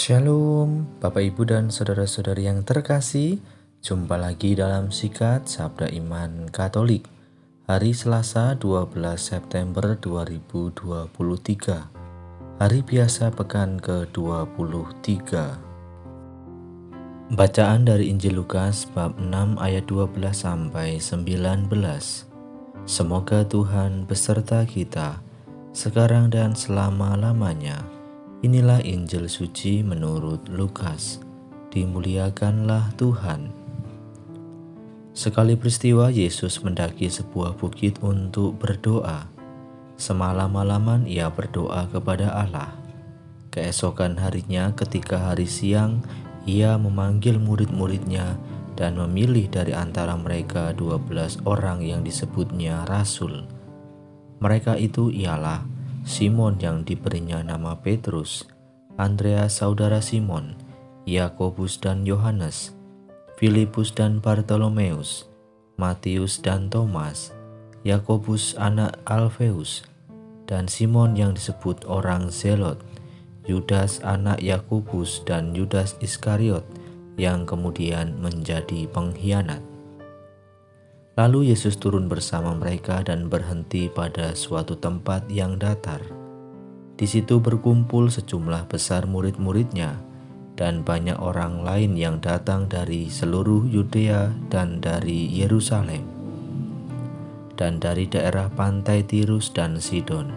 Shalom, Bapak Ibu dan Saudara-saudari yang terkasih. Jumpa lagi dalam Sikat Sabda Iman Katolik. Hari Selasa 12 September 2023. Hari biasa pekan ke-23. Bacaan dari Injil Lukas bab 6 ayat 12 sampai 19. Semoga Tuhan beserta kita sekarang dan selama-lamanya. Inilah Injil suci menurut Lukas. Dimuliakanlah Tuhan. Sekali peristiwa Yesus mendaki sebuah bukit untuk berdoa. Semalam-malaman ia berdoa kepada Allah. Keesokan harinya ketika hari siang, ia memanggil murid-muridnya dan memilih dari antara mereka 12 orang yang disebutnya rasul. Mereka itu ialah Simon yang diberinya nama Petrus, Andreas saudara Simon, Yakobus dan Yohanes, Filipus dan Bartolomeus, Matius dan Thomas, Yakobus anak Alfeus, dan Simon yang disebut orang Zelot, Yudas anak Yakobus dan Yudas Iskariot yang kemudian menjadi pengkhianat. Lalu Yesus turun bersama mereka dan berhenti pada suatu tempat yang datar. Di situ berkumpul sejumlah besar murid-muridnya dan banyak orang lain yang datang dari seluruh Yudea dan dari Yerusalem dan dari daerah pantai Tirus dan Sidon.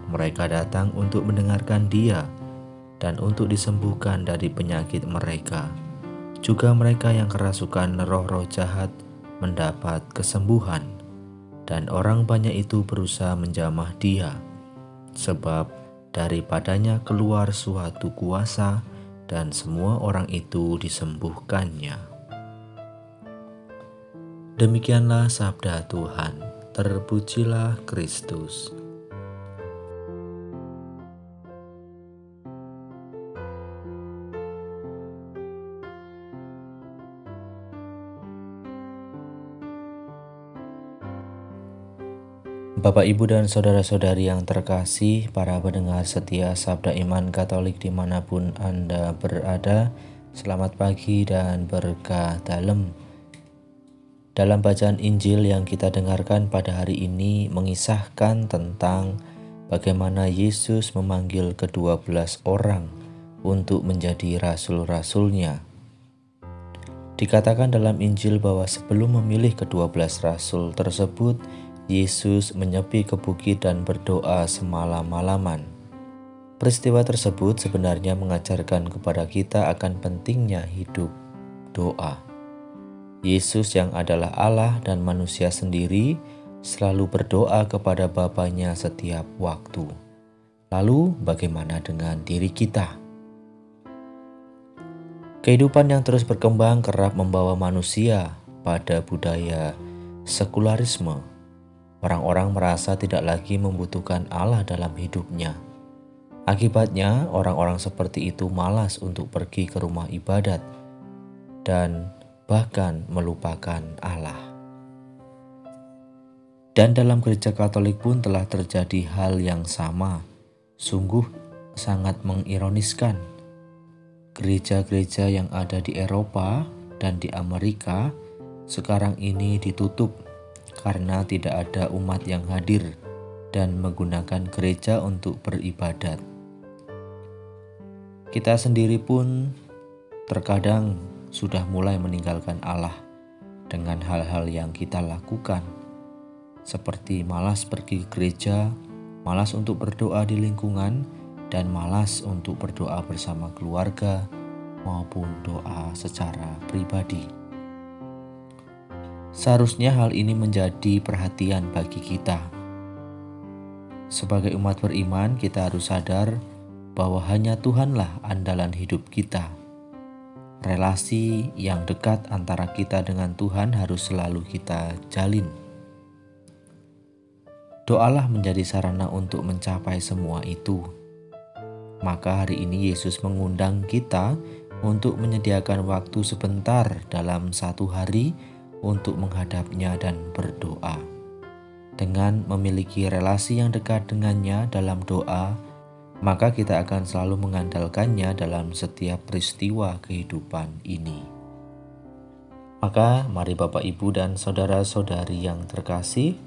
Mereka datang untuk mendengarkan Dia dan untuk disembuhkan dari penyakit mereka. Juga mereka yang kerasukan roh-roh jahat mendapat kesembuhan, dan orang banyak itu berusaha menjamah Dia, sebab daripadanya keluar suatu kuasa, dan semua orang itu disembuhkannya. Demikianlah sabda Tuhan. Terpujilah Kristus. Bapak, Ibu, dan Saudara-saudari yang terkasih, para pendengar setia Sabda Iman Katolik dimanapun Anda berada, selamat pagi dan berkah dalam. Dalam bacaan Injil yang kita dengarkan pada hari ini mengisahkan tentang bagaimana Yesus memanggil ke-12 orang untuk menjadi rasul-rasulnya. Dikatakan dalam Injil bahwa sebelum memilih ke-12 rasul tersebut, Yesus menyepi ke bukit dan berdoa semalam-malaman. Peristiwa tersebut sebenarnya mengajarkan kepada kita akan pentingnya hidup doa. Yesus yang adalah Allah dan manusia sendiri selalu berdoa kepada Bapanya setiap waktu. Lalu bagaimana dengan diri kita? Kehidupan yang terus berkembang kerap membawa manusia pada budaya sekularisme. Orang-orang merasa tidak lagi membutuhkan Allah dalam hidupnya. Akibatnya, orang-orang seperti itu malas untuk pergi ke rumah ibadat dan bahkan melupakan Allah. Dan dalam gereja Katolik pun telah terjadi hal yang sama. Sungguh sangat mengironiskan. Gereja-gereja yang ada di Eropa dan di Amerika sekarang ini ditutup karena tidak ada umat yang hadir dan menggunakan gereja untuk beribadat. Kita sendiri pun terkadang sudah mulai meninggalkan Allah dengan hal-hal yang kita lakukan, seperti malas pergi ke gereja, malas untuk berdoa di lingkungan, dan malas untuk berdoa bersama keluarga maupun doa secara pribadi. Seharusnya hal ini menjadi perhatian bagi kita. Sebagai umat beriman, kita harus sadar bahwa hanya Tuhanlah andalan hidup kita. Relasi yang dekat antara kita dengan Tuhan harus selalu kita jalin. Doalah menjadi sarana untuk mencapai semua itu. Maka hari ini Yesus mengundang kita untuk menyediakan waktu sebentar dalam satu hari untuk menghadapnya dan berdoa. Dengan memiliki relasi yang dekat dengannya dalam doa, maka kita akan selalu mengandalkannya dalam setiap peristiwa kehidupan ini. Maka mari Bapak, Ibu, dan saudara-saudari yang terkasih,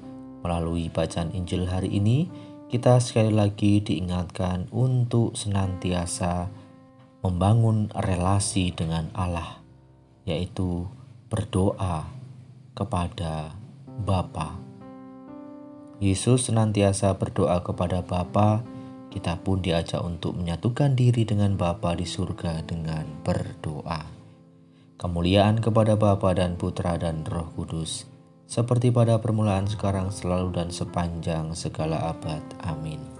melalui bacaan Injil hari ini, kita sekali lagi diingatkan untuk senantiasa membangun relasi dengan Allah, yaitu berdoa kepada Bapa. Yesus senantiasa berdoa kepada Bapa, kita pun diajak untuk menyatukan diri dengan Bapa di surga dengan berdoa. Kemuliaan kepada Bapa dan Putra dan Roh Kudus, seperti pada permulaan, sekarang, selalu, dan sepanjang segala abad. Amin.